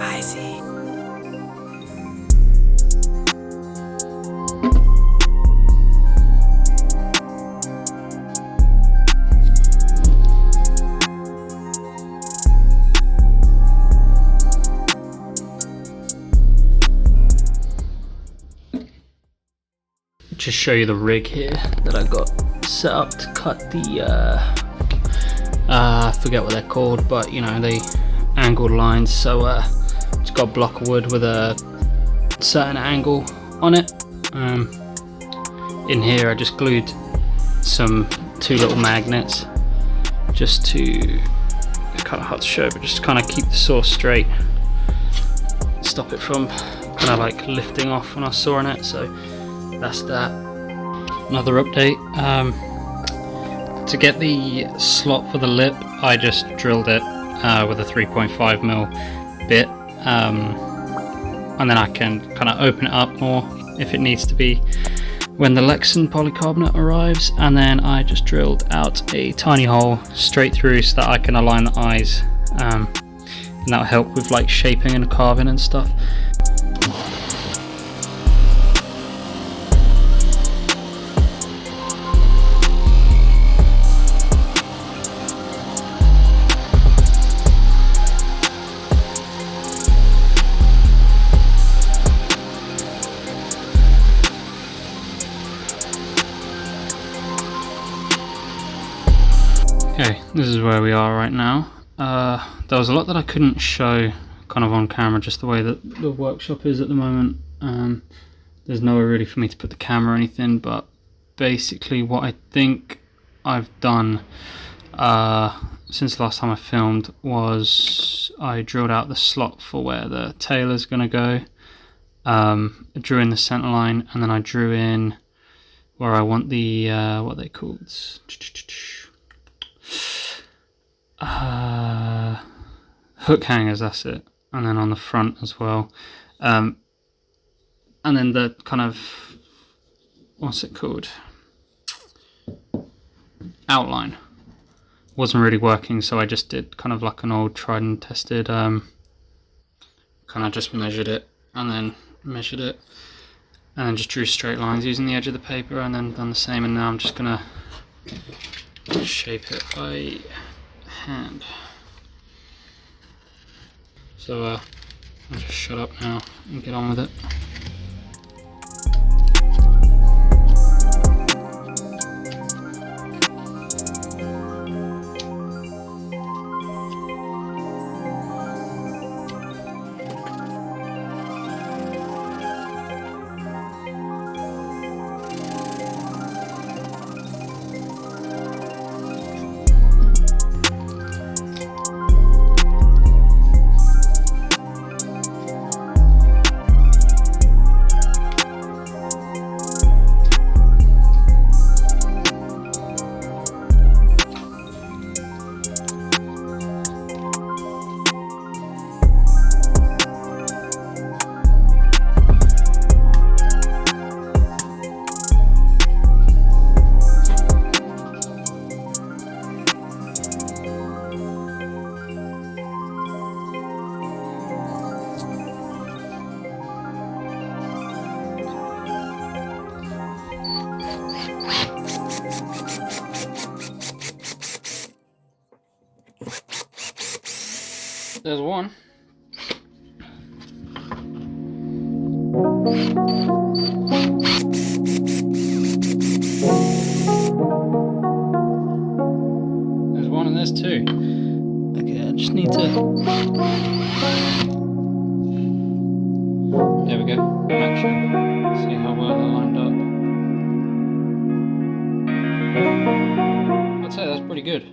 Icy. Just show you the rig here that I got set up to cut the I forget what they're called, but you know, they angled lines. So it's got a block of wood with a certain angle on it. In here I just glued two little magnets just to, it's kind of hard to show, but just to kind of keep the saw straight, stop it from kind of like lifting off when I was sawing it. So that's that. Another update, to get the slot for the lip I just drilled it with a 3.5mm bit, and then I can kind of open it up more if it needs to be when the Lexan polycarbonate arrives, and then I just drilled out a tiny hole straight through so that I can align the eyes, and that'll help with like shaping and carving and stuff. Okay, this is where we are right now. There was a lot that I couldn't show kind of on camera, just the way that the workshop is at the moment. There's nowhere really for me to put the camera or anything, but basically what I think I've done since the last time I filmed was I drilled out the slot for where the tail is going to go. I drew in the center line, and then I drew in where I want the what are they called? Hook hangers, that's it, and then on the front as well, and then the kind of, what's it called, outline wasn't really working, so I just did kind of like an old tried and tested, kind of just measured it and then measured it and then just drew straight lines using the edge of the paper, and then done the same, and now I'm just gonna shape it by hand. So I'll just shut up now and get on with it. There's one. There's one and there's two. Okay, I just need to... There we go. Action. See how well they're lined up. I'd say that's pretty good.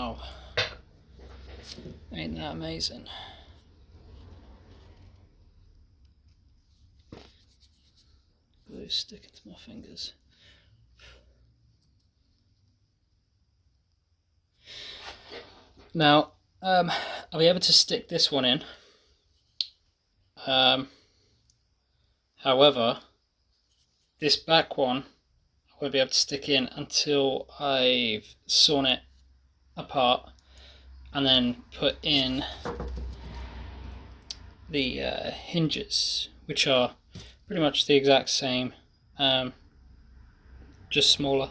Wow. Ain't that amazing? Glue sticking to my fingers. Now, I'll be able to stick this one in. However, this back one I won't be able to stick in until I've sawn it apart and then put in the hinges, which are pretty much the exact same, just smaller.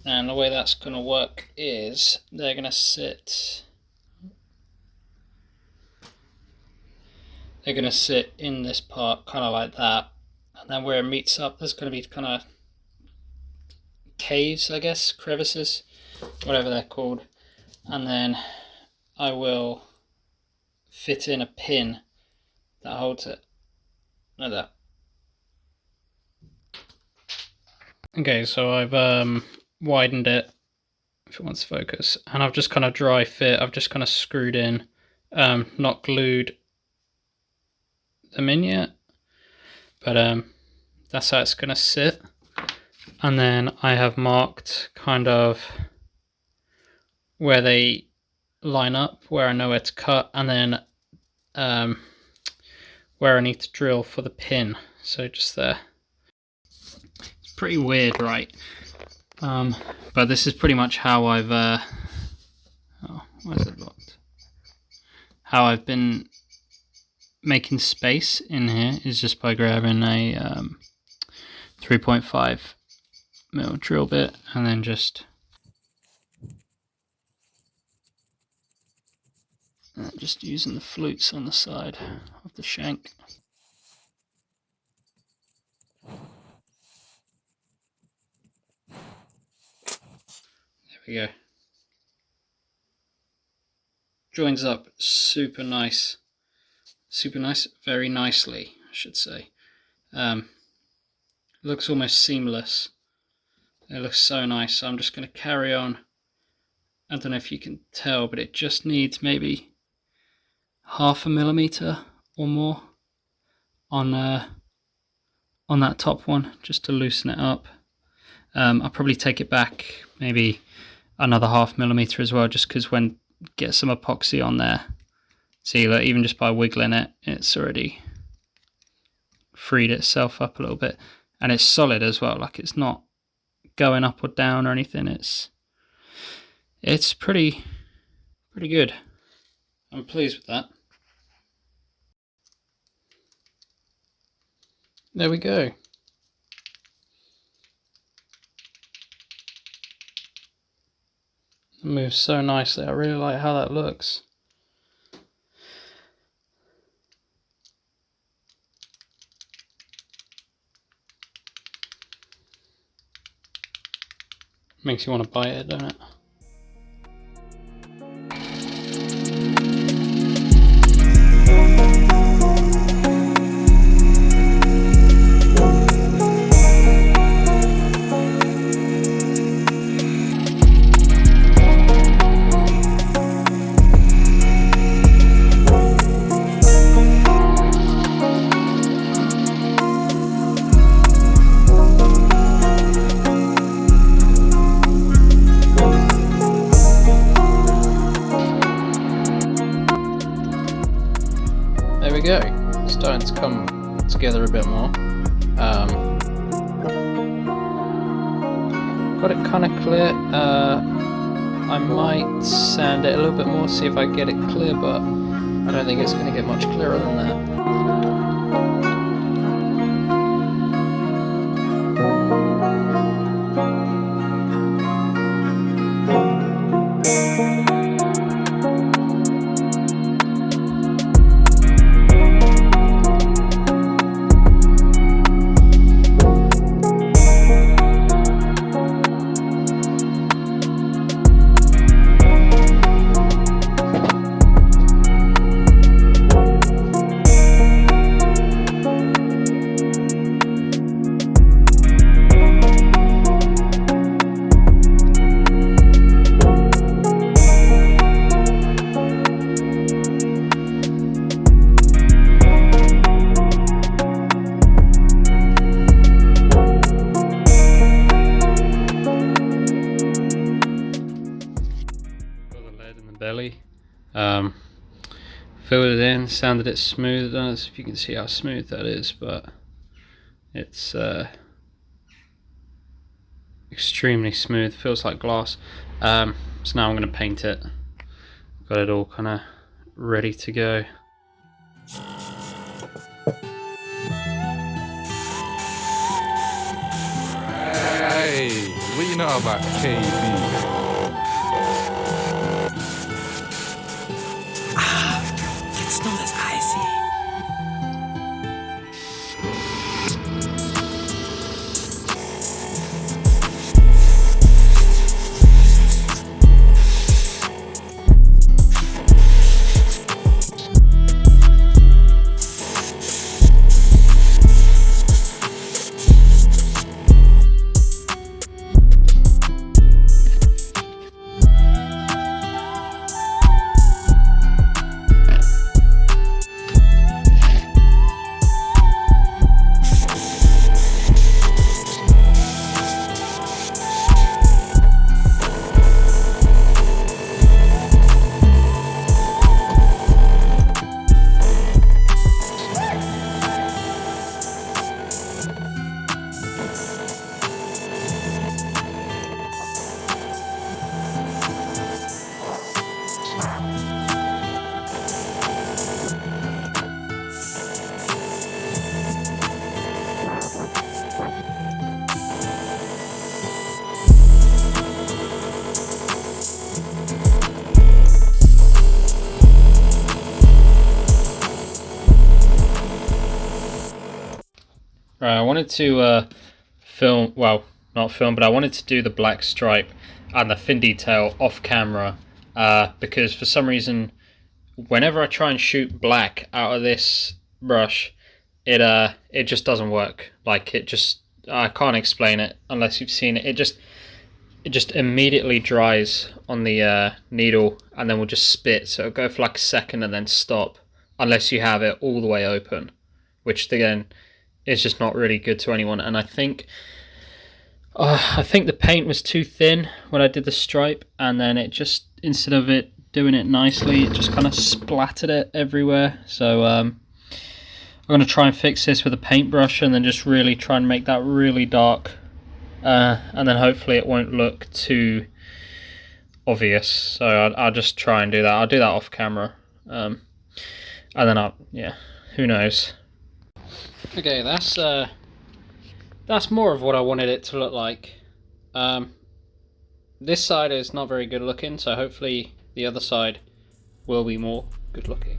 And the way that's going to work is they're going to sit in this part kind of like that, and then where it meets up there's going to be kind of caves, I guess, crevices, whatever they're called, and then I will fit in a pin that holds it like that. Okay, so I've widened it, if it wants to focus, and I've just kind of dry fit, I've just kind of screwed in, not glued them in yet, but that's how it's going to sit. And then I have marked kind of where they line up, where I know where to cut, and then where I need to drill for the pin, so just there. It's pretty weird, right? But this is pretty much how I've oh, why is it locked? How I've been making space in here is just by grabbing a 3.5mm drill bit and then just using the flutes on the side of the shank. There we go. Joins up super nice, very nicely, I should say. Looks almost seamless. It looks so nice. So I'm just going to carry on. I don't know if you can tell, but it just needs maybe 0.5 millimeter or more on that top one, just to loosen it up. I'll probably take it back maybe another 0.5 millimeter as well, just because when get some epoxy on there, see, like, even just by wiggling it, it's already freed itself up a little bit, and it's solid as well. Like, it's not going up or down or anything. It's pretty good. I'm pleased with that. There we go. It moves so nicely. I really like how that looks. Makes you want to bite it, don't it? There we go, it's starting to come together a bit more. Got it kind of clear. I might sand it a little bit more, see if I get it clear, but I don't think it's going to get much clearer than that. belly. Filled it in, sanded it smooth. I don't know if you can see how smooth that is, but it's extremely smooth, feels like glass. So now I'm going to paint it. Got it all kind of ready to go. Hey, what you know about KB? It's known as icy. Right, I wanted to film, well, not film, but I wanted to do the black stripe and the fin detail off camera because for some reason, whenever I try and shoot black out of this brush, it just doesn't work. Like I can't explain it unless you've seen it. It just immediately dries on the needle and then will just spit. So it'll go for like a second and then stop, unless you have it all the way open, which again, it's just not really good to anyone. And I think the paint was too thin when I did the stripe, and then it just, instead of it doing it nicely, it just kind of splattered it everywhere. So I'm going to try and fix this with a paintbrush and then just really try and make that really dark, and then hopefully it won't look too obvious. So I'll just try and do that. I'll do that off camera, and then who knows. Okay, that's more of what I wanted it to look like. This side is not very good looking, so hopefully the other side will be more good looking.